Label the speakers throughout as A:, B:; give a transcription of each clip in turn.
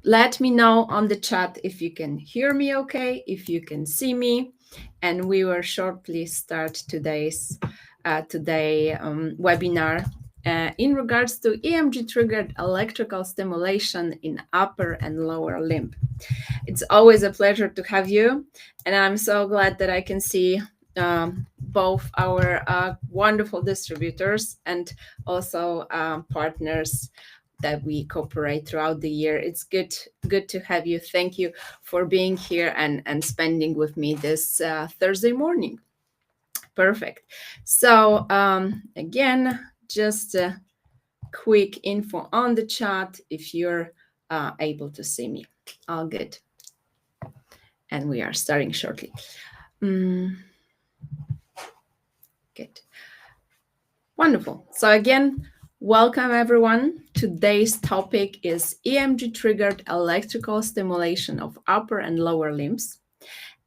A: let me know on the chat if you can hear me okay, if you can see me, and we will shortly start today's webinar in regards to EMG-triggered electrical stimulation in upper and lower limb. It's always a pleasure to have you, and I'm so glad that I can see both our wonderful distributors and also partners that we cooperate throughout the year. It's good to have you. Thank you for being here and spending with me this Thursday morning. Perfect. So again, just a quick info on the chat if you're able to see me. All good. And we are starting shortly. Good. Wonderful. So again, welcome everyone. Today's topic is EMG-triggered electrical stimulation of upper and lower limbs.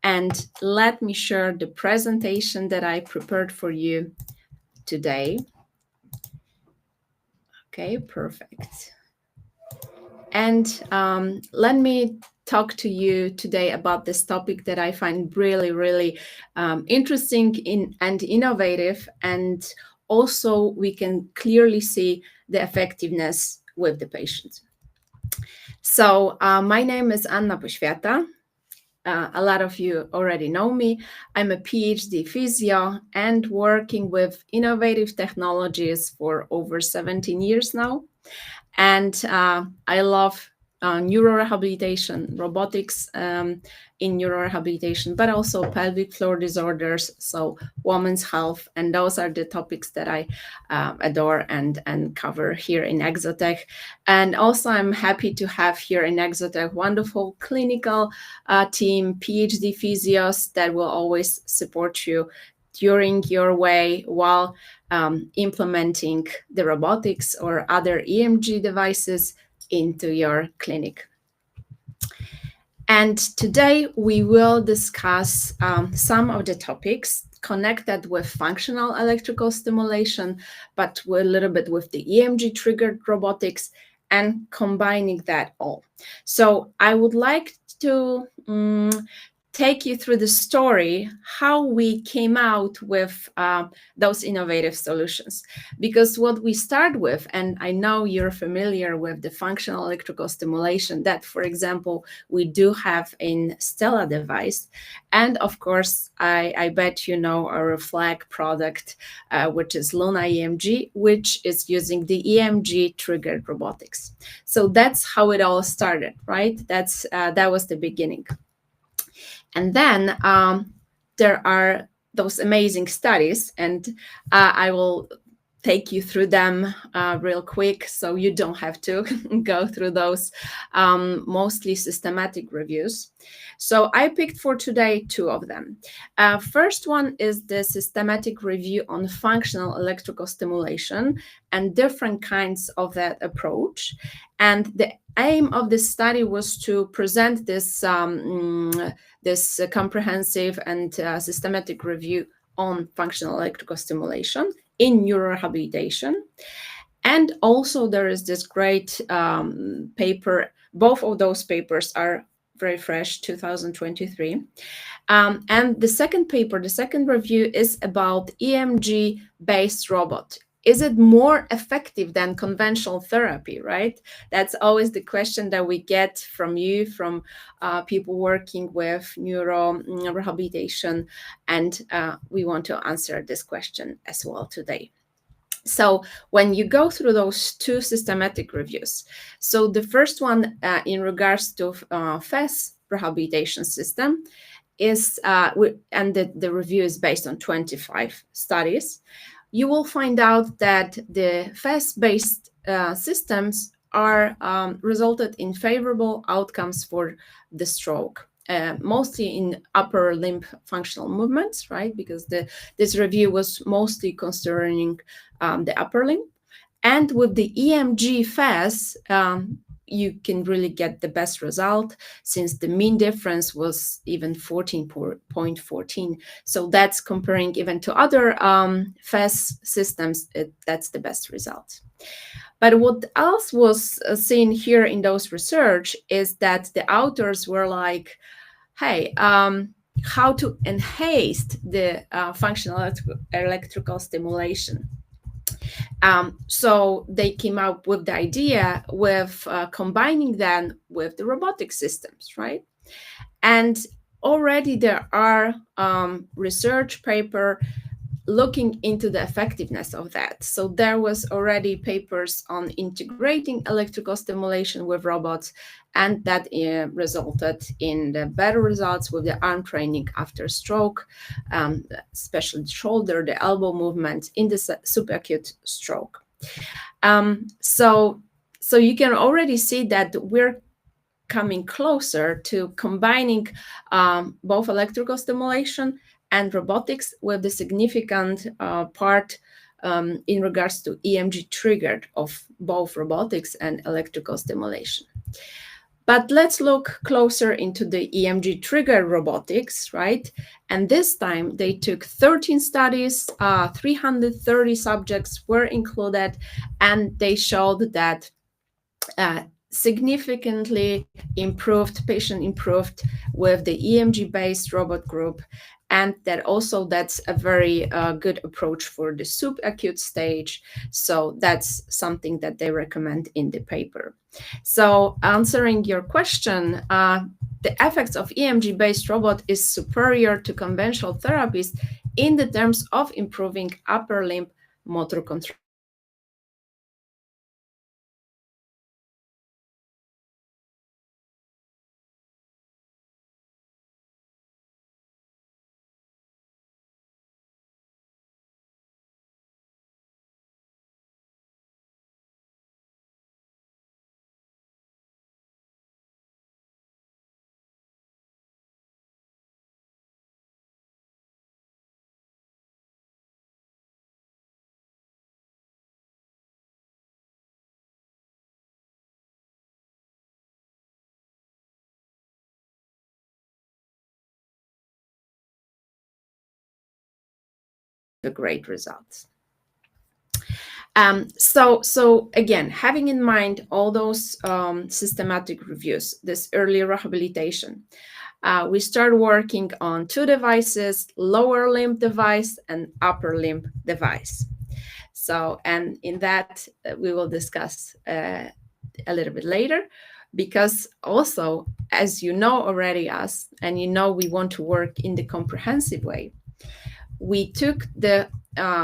A: And let me share the presentation that I prepared for you today. Okay, perfect. And let me talk to you today about this topic that I find really, really interesting and innovative. And also we can clearly see the effectiveness with the patient. So my name is Poświata. A lot of you already know me. I'm a PhD physio and working with innovative technologies for over 17 years now. And I love neurorehabilitation, robotics in neurorehabilitation, but also pelvic floor disorders, so women's health. And those are the topics that I adore and cover here in EGZOTech. And also I'm happy to have here in EGZOTech wonderful clinical team, PhD physios that will always support you during your way while implementing the robotics or other EMG devices into your clinic. And today we will discuss some of the topics connected with functional electrical stimulation, but a little bit with the EMG-triggered robotics and combining that all. So I would like to take you through the story, how we came out with those innovative solutions. Because what we start with, and I know you're familiar with the functional electrical stimulation that, for example, we do have in Stella device. And of course, I bet you know our flag product, which is Luna EMG, which is using the EMG-triggered robotics. So that's how it all started, right? That was the beginning. And then there are those amazing studies, and I will take you through them real quick so you don't have to go through those mostly systematic reviews. So I picked for today two of them. First one is the systematic review on functional electrical stimulation and different kinds of that approach. And the aim of this study was to present this this comprehensive and systematic review on functional electrical stimulation in neurorehabilitation. And also there is this great paper. Both of those papers are very fresh, 2023. And the second paper, the second review is about EMG-based robot. Is it more effective than conventional therapy, right? That's always the question that we get from you, from people working with neurorehabilitation. And we want to answer this question as well today. So when you go through those two systematic reviews, so the first one in regards to FES rehabilitation system is, and the review is based on 25 studies, you will find out that the FES-based systems are resulted in favorable outcomes for the stroke, mostly in upper limb functional movements, right? Because this review was mostly concerning the upper limb. And with the EMG FES, you can really get the best result, since the mean difference was even 14.14. So that's comparing even to other FES systems, that's the best result. But what else was seen here in those research is that the authors were like, hey, how to enhance the functional electrical stimulation. So they came up with the idea with combining them with the robotic systems, right? And already there are research paper looking into the effectiveness of that. So there was already papers on integrating electrical stimulation with robots, and that resulted in the better results with the arm training after stroke, especially the shoulder, the elbow movement in the subacute stroke. So you can already see that we're coming closer to combining both electrical stimulation and robotics with the significant part in regards to EMG-triggered of both robotics and electrical stimulation. But let's look closer into the EMG-triggered robotics, right? And this time they took 13 studies, 330 subjects were included, and they showed that significantly patient improved with the EMG-based robot group, and that's a very good approach for the subacute stage. So that's something that they recommend in the paper. So answering your question, the effects of EMG-based robot is superior to conventional therapies in the terms of improving upper limb motor control. The great results. So again, having in mind all those systematic reviews, this early rehabilitation, we start working on two devices, lower limb device and upper limb device. So, and in that we will discuss a little bit later, because also, as you know already us, and you know we want to work in the comprehensive way, we took the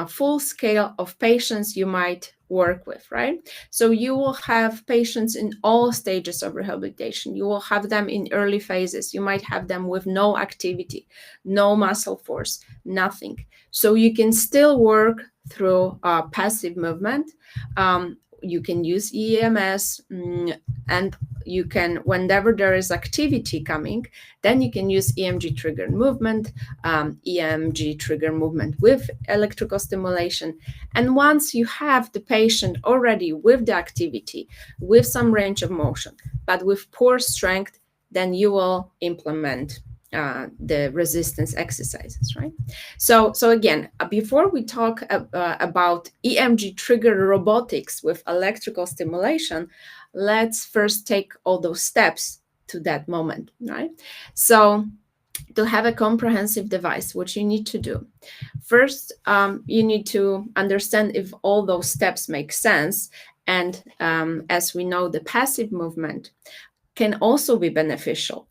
A: full scale of patients you might work with, right? So you will have patients in all stages of rehabilitation. You will have them in early phases. You might have them with no activity, no muscle force, nothing. So you can still work through passive movement. You can use EMS, and you can, whenever there is activity coming, then you can use EMG-triggered movement, EMG-triggered movement with electrical stimulation. And once you have the patient already with the activity, with some range of motion, but with poor strength, then you will implement the resistance exercises, right? So again, before we talk about EMG-triggered robotics with electrical stimulation, let's first take all those steps to that moment, right? So to have a comprehensive device, what you need to do, first, you need to understand if all those steps make sense. And as we know, the passive movement can also be beneficial.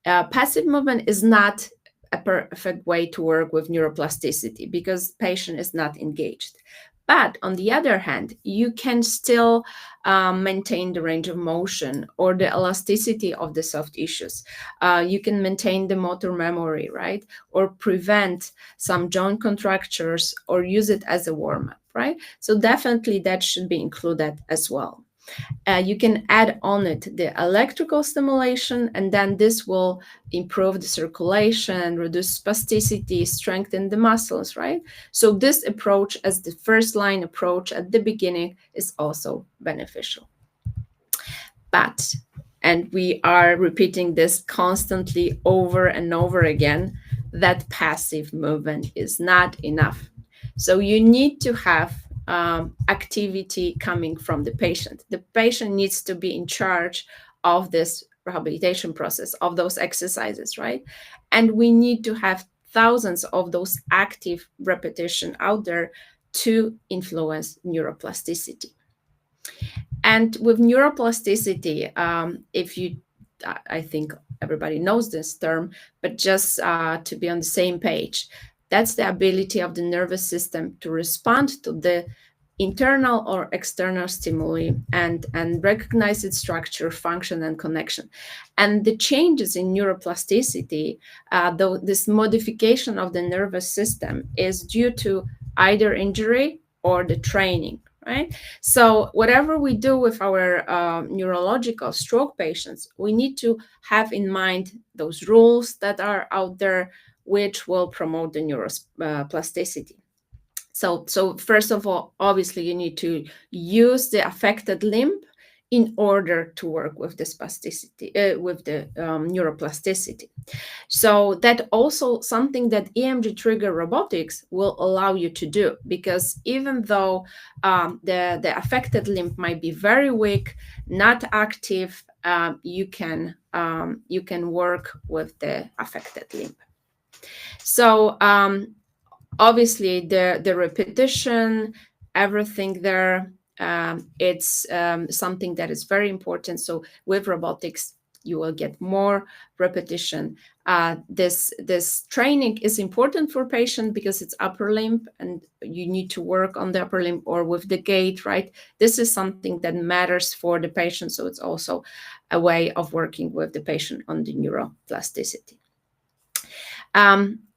A: Passive movement is not a perfect way to work with neuroplasticity because patient is not engaged. But on the other hand, you can still maintain the range of motion or the elasticity of the soft tissues. You can maintain the motor memory, right? Or prevent some joint contractures or use it as a warm-up, right? So definitely that should be included as well. You can add on it the electrical stimulation, and then this will improve the circulation, reduce spasticity, strengthen the muscles, right? So this approach as the first line approach at the beginning is also beneficial. But, and we are repeating this constantly over and over again, that passive movement is not enough. So you need to have activity coming from the patient. The patient needs to be in charge of this rehabilitation process, of those exercises, right? And we need to have thousands of those active repetition out there to influence neuroplasticity. And with neuroplasticity, if you, I think everybody knows this term, but just to be on the same page, that's the ability of the nervous system to respond to the internal or external stimuli and recognize its structure, function, and connection. And the changes in neuroplasticity, though this modification of the nervous system is due to either injury or the training, right? So whatever we do with our neurological stroke patients, we need to have in mind those rules that are out there which will promote the neuroplasticity. So first of all, obviously, you need to use the affected limb in order to work with the spasticity, with the neuroplasticity. So that also something that EMG-triggered robotics will allow you to do, because even though the affected limb might be very weak, not active, you can work with the affected limb. So obviously the repetition, everything there, it's something that is very important. So with robotics, you will get more repetition. This training is important for patient because it's upper limb and you need to work on the upper limb or with the gait, right? This is something that matters for the patient. So it's also a way of working with the patient on the neuroplasticity.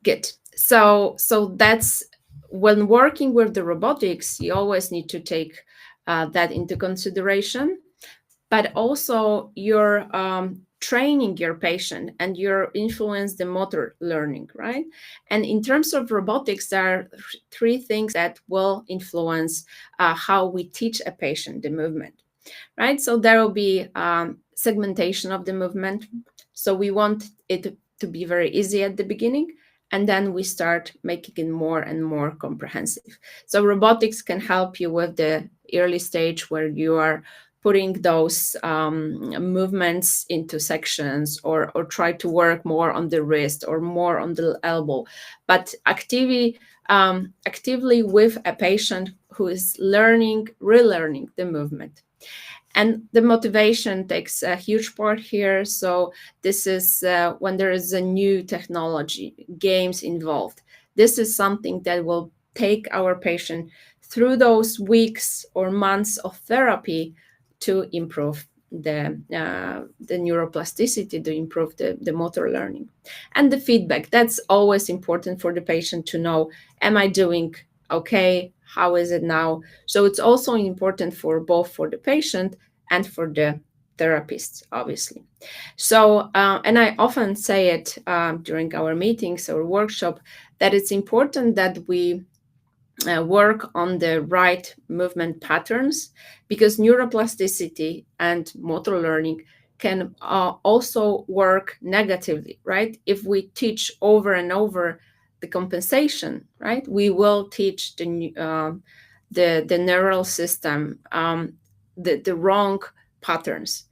A: Good. So that's when working with the robotics, you always need to take that into consideration, but also you're training your patient and you're influence the motor learning, right? And in terms of robotics, there are three things that will influence how we teach a patient the movement, right? So there will be segmentation of the movement. So we want it to be very easy at the beginning, and then we start making it more and more comprehensive. So robotics can help you with the early stage where you are putting those movements into sections, or try to work more on the wrist or more on the elbow, but actively with a patient who is relearning the movement. And the motivation takes a huge part here. So this is when there is a new technology, games involved. This is something that will take our patient through those weeks or months of therapy to improve the neuroplasticity, to improve the motor learning. And the feedback, that's always important for the patient to know, am I doing okay? How is it now? So it's also important for both for the patient and for the therapist, obviously. So, and I often say it during our meetings or workshop, that it's important that we work on the right movement patterns, because neuroplasticity and motor learning can also work negatively, right? If we teach over and over the compensation, right, we will teach the neural system the wrong patterns.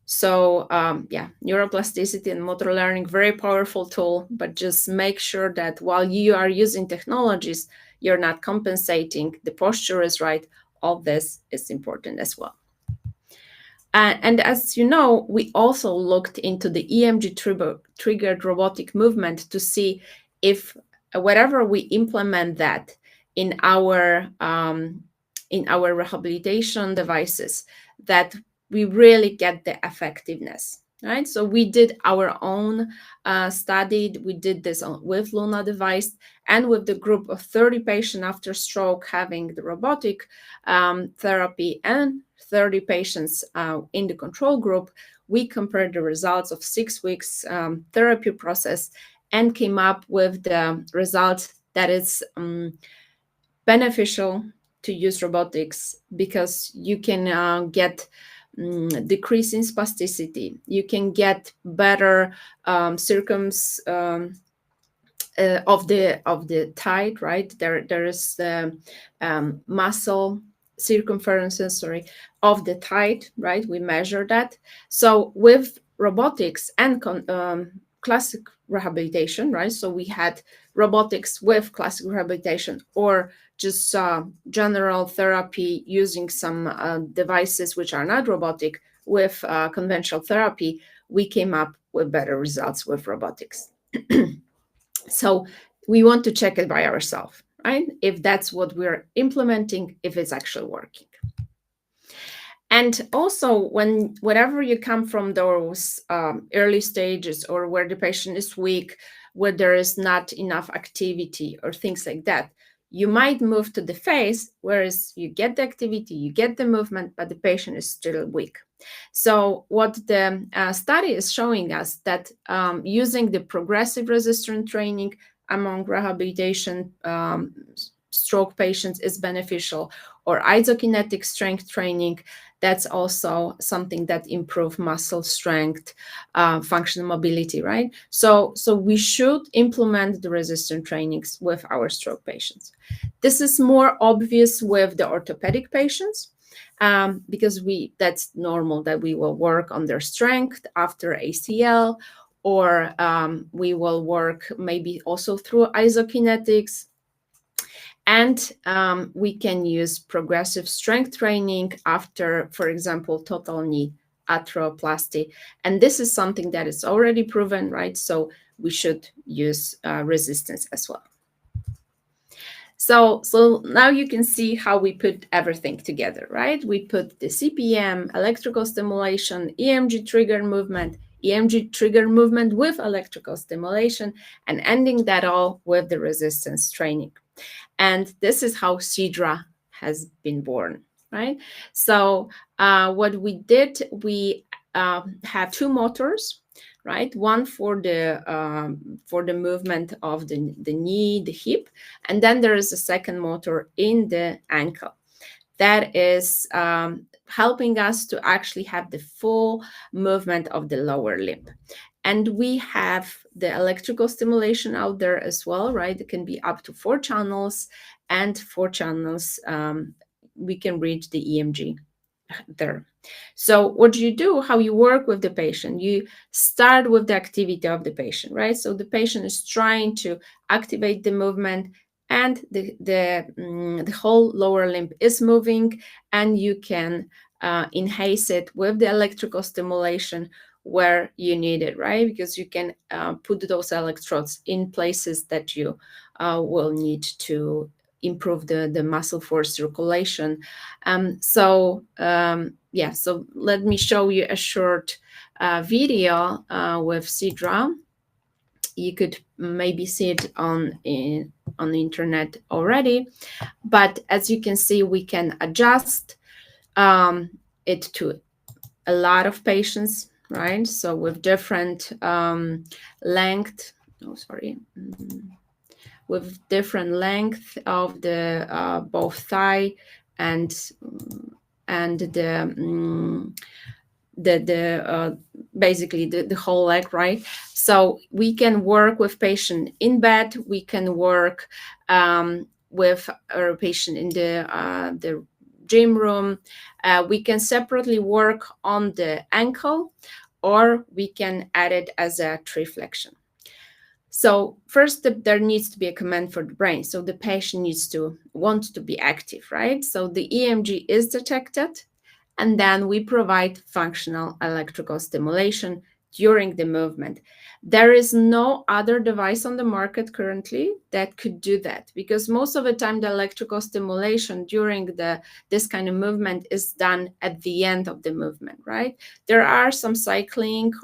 A: So yeah, neuroplasticity and motor learning, very powerful tool, but just make sure that while you are using technologies, you're not compensating, the posture is right. All this is important as well. And as you know, we also looked into the EMG-triggered robotic movement to see if whatever we implement that in our rehabilitation devices, that we really get the effectiveness, right? So we did our own study. We did this with Luna device and with the group of 30 patients after stroke having the robotic therapy, and 30 patients in the control group. We compared the results of 6 weeks therapy process and came up with the results that is beneficial to use robotics, because you can get decrease in spasticity. You can get better of the thigh, right? There is the muscle circumferences, sorry, of the thigh, right? We measure that. So with robotics and classic rehabilitation, right? So we had robotics with classic rehabilitation, or just general therapy using some devices which are not robotic with conventional therapy. We came up with better results with robotics. So we want to check it by ourselves, right? If that's what we're implementing, if it's actually working. And also, whenever you come from those early stages, or where the patient is weak, where there is not enough activity or things like that, you might move to the phase, whereas you get the activity, you get the movement, but the patient is still weak. So what the study is showing us, that using the progressive resistance training among rehabilitation stroke patients is beneficial, or isokinetic strength training, that's also something that improves muscle strength, functional mobility, right? So we should implement the resistance trainings with our stroke patients. This is more obvious with the orthopedic patients, because that's normal that we will work on their strength after ACL, or we will work maybe also through isokinetics. And we can use progressive strength training after, for example, total knee arthroplasty. And this is something that is already proven, right? So we should use resistance as well. So now you can see how we put everything together, right? We put the CPM, electrical stimulation, EMG-triggered movement, EMG-triggered movement with electrical stimulation, and ending that all with the resistance training. And this is how Sidra has been born, right? So what we did, we have two motors, right? One for the movement of the knee, the hip, and then there is a second motor in the ankle that is helping us to actually have the full movement of the lower limb. And we have the electrical stimulation out there as well, right? It can be up to 4 channels, and 4 channels, we can reach the EMG there. So what you do, how you work with the patient, you start with the activity of the patient, right? So the patient is trying to activate the movement, and the whole lower limb is moving, and you can enhance it with the electrical stimulation where you need it, right? Because you can put those electrodes in places that you will need to improve the muscle force circulation. So let me show you a short video with Sidra. You could maybe see it on the internet already, but as you can see, we can adjust it to a lot of patients, right? So with different length, with different length of the both thigh and basically the whole leg, right? So we can work with patient in bed, we can work with a patient in the gym room. We can separately work on the ankle, or we can add it as a triflexion. So first, there needs to be a command for the brain. So the patient needs to want to be active, right? So the EMG is detected, and then we provide functional electrical stimulation during the movement. There is no other device on the market currently that could do that, because most of the time the electrical stimulation during this kind of movement is done at the end of the movement, right? There are some cycling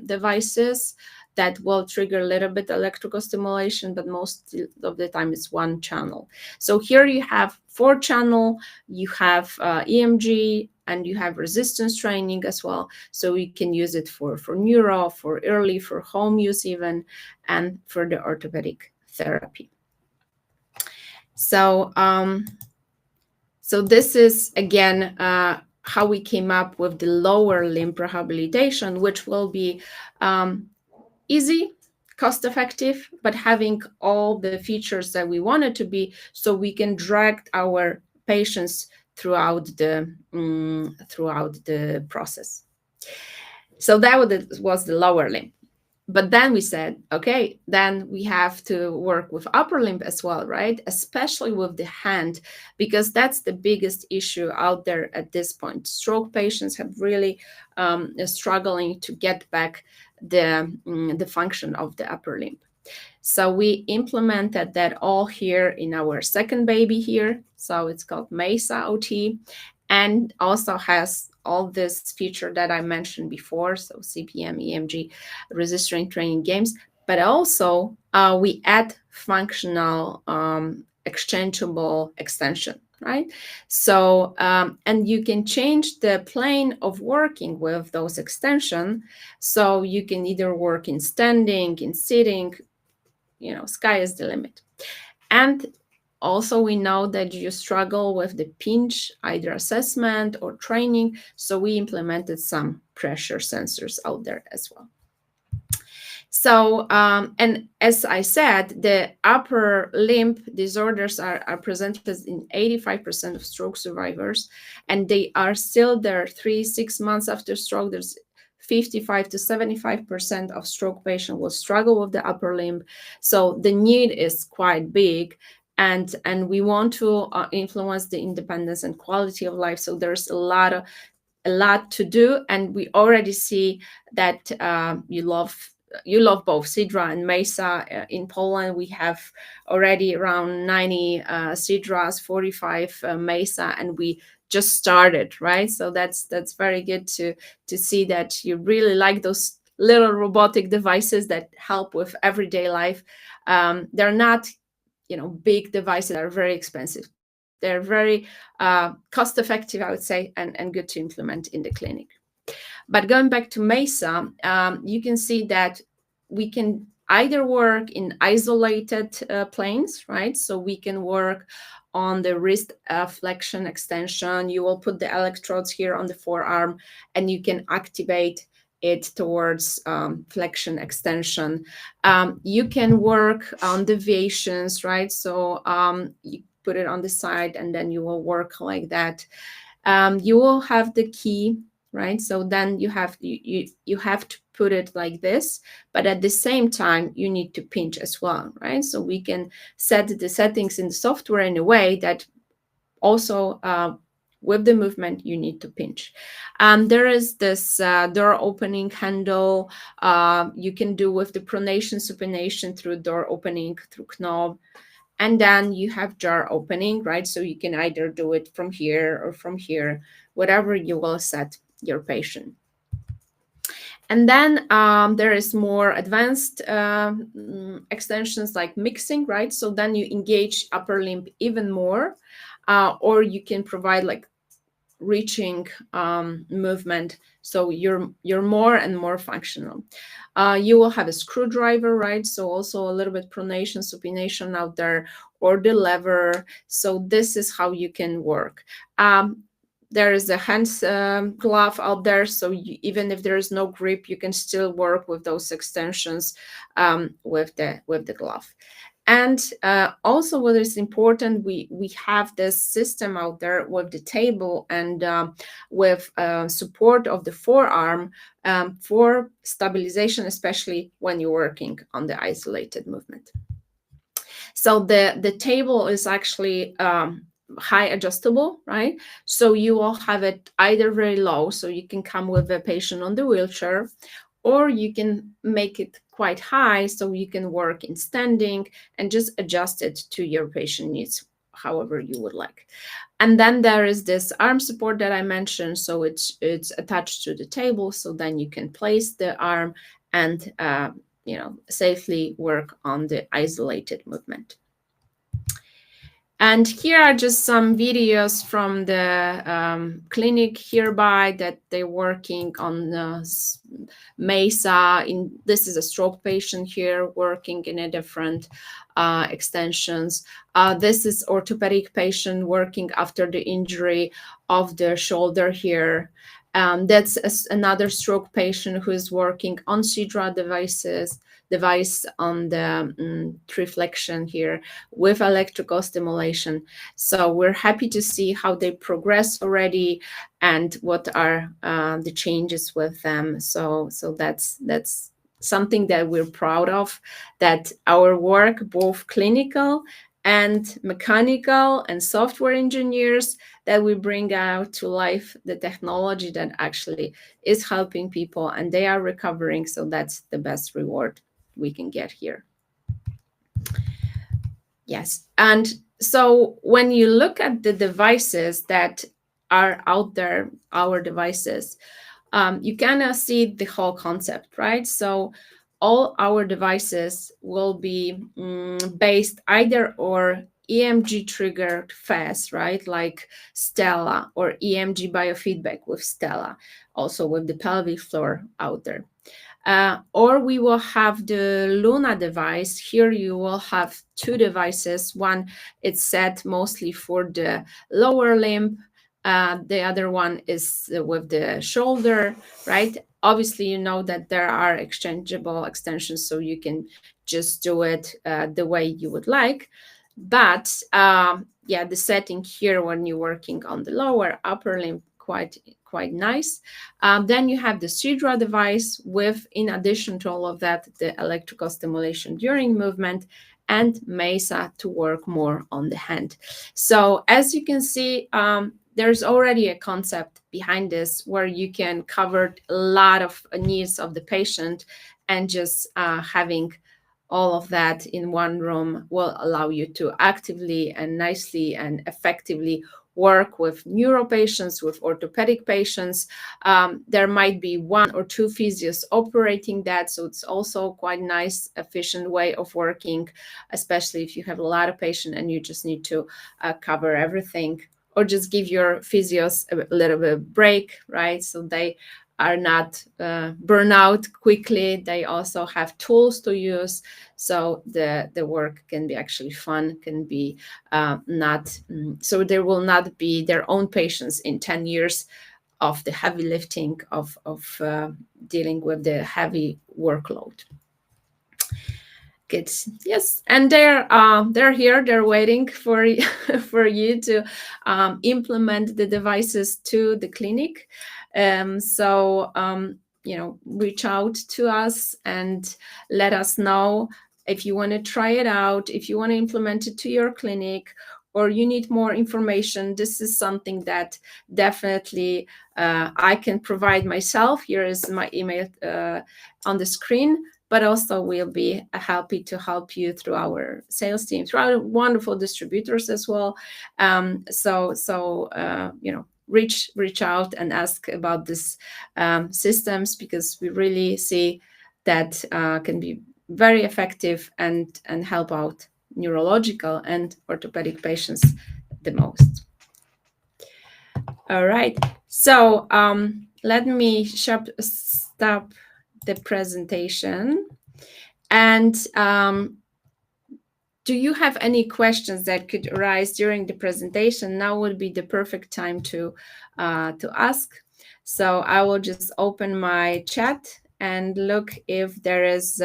A: devices that will trigger a little bit electrical stimulation, but most of the time it's one channel. So here you have 4 channel, you have EMG, and you have resistance training as well. So you can use it for neuro, for early, for home use even, and for the orthopedic therapy. So, so this is, again, how we came up with the lower limb rehabilitation, which will be easy, cost effective, but having all the features that we want it to be, so we can direct our patients throughout the process. So that was the lower limb. But then we said, okay, then we have to work with upper limb as well, right? Especially with the hand, because that's the biggest issue out there at this point. Stroke patients have really struggling to get back the function of the upper limb. So we implemented that all here in our second baby here. So it's called Meissa OT, and also has all this feature that I mentioned before, so CPM, EMG, resistant training games, but also we add functional exchangeable extension, right? So, and you can change the plane of working with those extension. So you can either work in standing, in sitting, sky is the limit. And also, we know that you struggle with the pinch, either assessment or training. So we implemented some pressure sensors out there as well. So, and as I said, the upper limb disorders are presented in 85% of stroke survivors, and they are still there 3-6 months after stroke. There's 55 to 75% of stroke patients will struggle with the upper limb. So the need is quite big. And we want to influence the independence and quality of life. So there's a lot to do, and we already see that you love both Sidra and Meissa. In Poland, we have already around 90 Sidras, 45 Meissa, and we just started, right? So that's very good to see that you really like those little robotic devices that help with everyday life. They're not big devices that are very expensive. They're very cost effective, I would say, and good to implement in the clinic. But going back to Meissa, you can see that we can either work in isolated planes, right? So we can work on the wrist flexion extension. You will put the electrodes here on the forearm, and you can activate it towards flexion extension. You can work on deviations, right? So you put it on the side, and then you will work like that. You will have the key, right? So then you have to put it like this, but at the same time you need to pinch as well, right? So we can set the settings in the software in a way that also with the movement you need to pinch. There is this door opening handle. You can do with the pronation, supination through door opening, through knob. And then you have jar opening, right? So you can either do it from here or from here, whatever you will set your patient. And then there is more advanced extensions like mixing, right? So then you engage upper limb even more, or you can provide like reaching movement, so you're more and more functional. You will have a screwdriver, right? So also a little bit pronation, supination out there, or the lever. So this is how you can work. There is a hand glove out there, so even if there is no grip, you can still work with those extensions with the glove. And also what is important, we have this system out there with the table and with support of the forearm for stabilization, especially when you're working on the isolated movement. So the table is actually high adjustable, right? So you will have it either very low, so you can come with a patient on the wheelchair, or you can make it quite high, so you can work in standing and just adjust it to your patient needs, however you would like. And then there is this arm support that I mentioned, so it's attached to the table, so then you can place the arm and safely work on the isolated movement. And here are just some videos from the clinic hereby that they're working on Meissa. This is a stroke patient here working in a different extensions. This is orthopedic patient working after the injury of the shoulder here. That's another stroke patient who is working on Sidra device on the reflection here with electrical stimulation. So we're happy to see how they progress already and what are the changes with them. So that's something that we're proud of, that our work, both clinical and mechanical and software engineers, that we bring out to life the technology that actually is helping people and they are recovering. So that's the best reward we can get here. Yes. And so when you look at the devices that are out there, our devices, you kind of see the whole concept, right? So all our devices will be based either or EMG-triggered fast, right? Like Stella, or EMG biofeedback with Stella, also with the pelvic floor out there. Or we will have the Luna device. Here you will have two devices. One, it's set mostly for the lower limb. The other one is with the shoulder, right? Obviously, you know that there are exchangeable extensions, so you can just do it the way you would like. But yeah, the setting here when you're working on the lower upper limb, quite nice. Then you have the Sidra device with, in addition to all of that, the electrical stimulation during movement, and Meissa to work more on the hand. So as you can see, there's already a concept behind this where you can cover a lot of needs of the patient, and just having all of that in one room will allow you to actively and nicely and effectively work with neuro patients, with orthopedic patients. There might be one or two physios operating that, so it's also quite nice, efficient way of working, especially if you have a lot of patients and you just need to cover everything, or just give your physios a little bit of break, right? So they are not burn out quickly. They also have tools to use, so the work can be actually fun, can be not, so there will not be their own patients in 10 years of the heavy lifting of dealing with the heavy workload. Good. Yes, and they're here. They're waiting for for you to implement the devices to the clinic. So you know, reach out to us and let us know if you want to try it out, if you want to implement it to your clinic, or you need more information. This is something that definitely I can provide myself. Here is my email on the screen, but also we'll be happy to help you through our sales team, through our wonderful distributors as well. You know, reach out and ask about this systems, because we really see that can be very effective and help out neurological and orthopedic patients the most. All right, so let me stop the presentation. And do you have any questions that could arise during the presentation? Now would be the perfect time to ask. So I will just open my chat and look if there is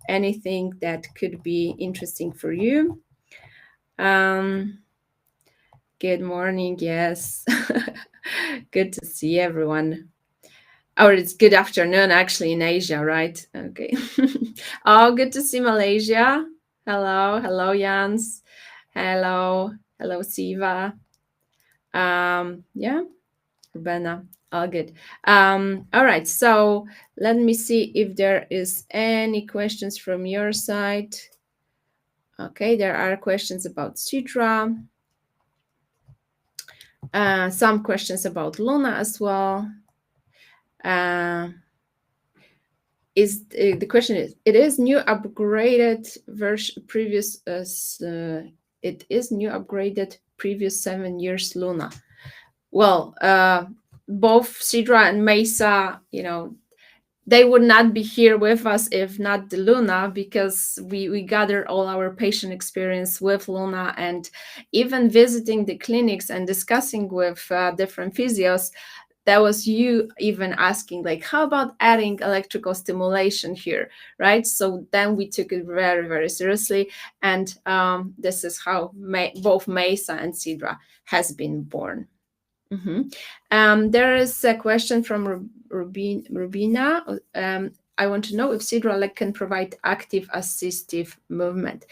A: anything that could be interesting for you. Good morning. Yes. Good to see everyone. Or it's good afternoon, actually, in Asia, right? Okay. Oh, good to see Malaysia. Hello, Jans. Hello, Siva. Yeah, Urbana. All good. All right. So let me see if there is any questions from your side. Okay, there are questions about Sidra. Some questions about Luna as well. The question is, it is new upgraded version previous it is new upgraded previous 7 years Luna. Well, both Sidra and Meissa, you know, they would not be here with us if not the Luna, because we gather all our patient experience with Luna, and even visiting the clinics and discussing with different physios, that was you even asking, like, how about adding electrical stimulation here, right? So then we took it very, very seriously. And this is how both Meissa and Sidra has been born. There is a question from Rubina. I want to know if Sidra LEG can provide active assistive movement.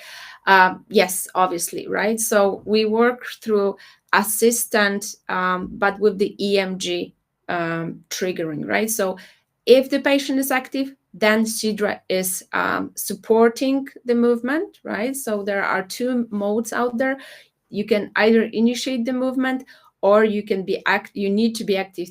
A: Yes, obviously, right? So we work through assistant, but with the EMG triggering, right? So if the patient is active, then Sidra is supporting the movement, right? So there are two modes out there. You can either initiate the movement, or you need to be active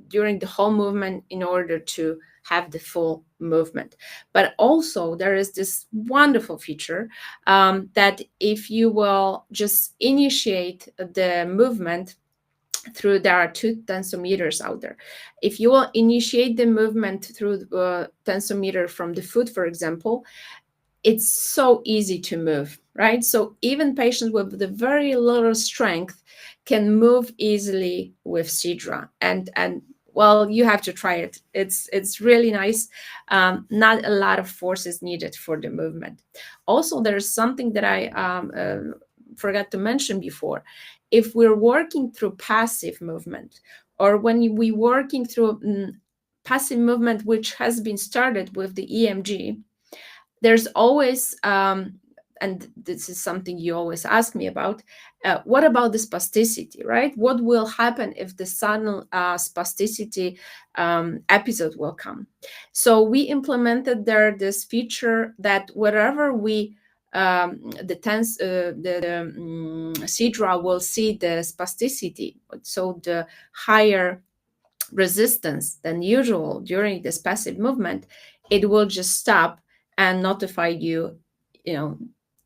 A: during the whole movement in order to have the full movement. But also there is this wonderful feature that if you will just initiate the movement through, there are two tensometers out there. If you will initiate the movement through the tensometer from the foot, for example, it's so easy to move, right? So even patients with the very little strength can move easily with Sidra. And well, you have to try it. It's really nice. Not a lot of force is needed for the movement. Also, there's something that I forgot to mention before. If we're working through passive movement, or when we're working through passive movement, which has been started with the EMG, there's always, and this is something you always ask me about, what about the spasticity, right? What will happen if the sudden spasticity episode will come? So we implemented there this feature that wherever we Sidra will see the spasticity, so the higher resistance than usual during this passive movement, it will just stop and notify you,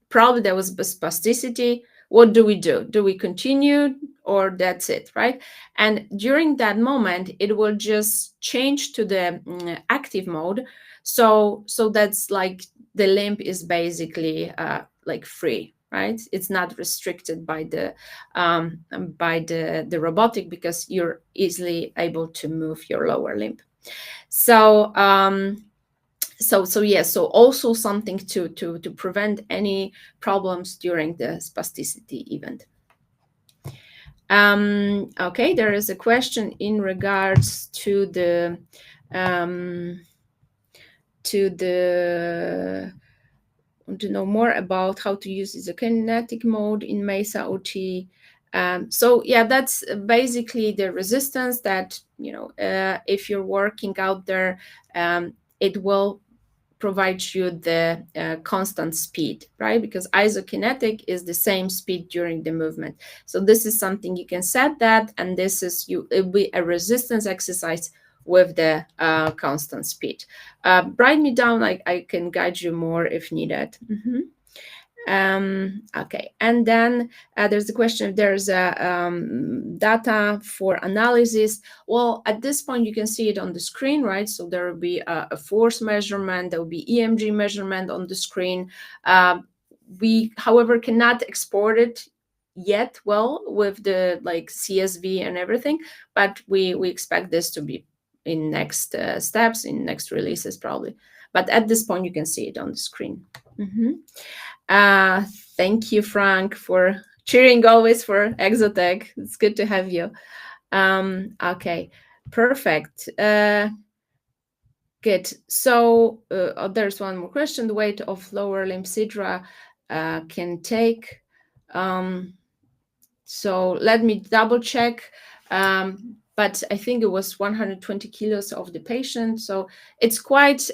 A: probably there was spasticity. What do we do? Do we continue, or that's it, right? And during that moment, it will just change to the active mode. So that's like the limb is basically like free, right? It's not restricted by the robotic, because you're easily able to move your lower limb. So so also something to prevent any problems during the spasticity event. Okay, there is a question in regards to the want to know more about how to use the kinetic mode in Meissa OT. So yeah, that's basically the resistance that, if you're working out there, it will provide you the constant speed, right? Because isokinetic is the same speed during the movement. So this is something you can set that, and this is it will be a resistance exercise with the constant speed. Write me down, I can guide you more if needed. Okay, and then there's a question if there's data for analysis. Well, at this point you can see it on the screen, right? So there will be a force measurement, there will be EMG measurement on the screen. We, however, cannot export it yet, well, with the CSV and everything, but we expect this to be in next steps, in next releases probably. But at this point you can see it on the screen. Thank you, Frank, for cheering always for EGZOTech. It's good to have you. Okay, perfect. Good. So there's one more question. The weight of lower limb Sidra can take. So let me double check. But I think it was 120 kilos of the patient. So it's quite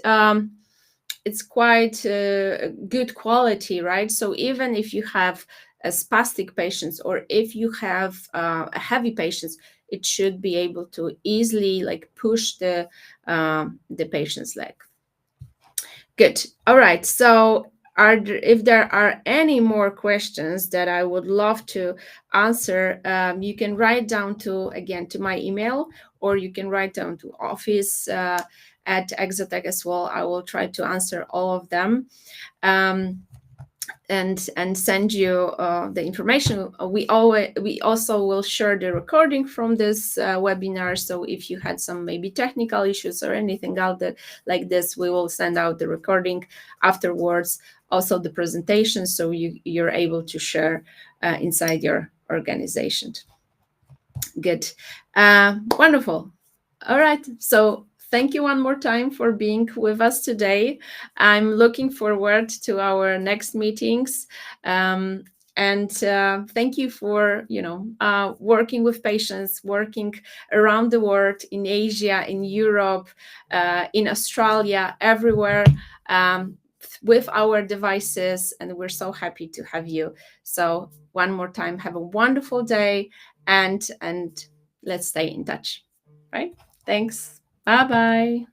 A: good quality, right? So even if you have spastic patients, or if you have heavy patients, it should be able to easily push the patient's leg. Good. All right. So if there are any more questions that I would love to answer, you can write down to my email, or you can write down to office at EGZOTech as well. I will try to answer all of them. and send you the information. We also will share the recording from this webinar. So if you had some maybe technical issues or anything else like this, we will send out the recording afterwards. Also the presentation, so you're able to share inside your organization. Good. Wonderful. All right. So thank you one more time for being with us today. I'm looking forward to our next meetings. And thank you for, working with patients, working around the world, in Asia, in Europe, in Australia, everywhere, with our devices. And we're so happy to have you. So one more time, have a wonderful day, and let's stay in touch. Right? Thanks. Bye-bye.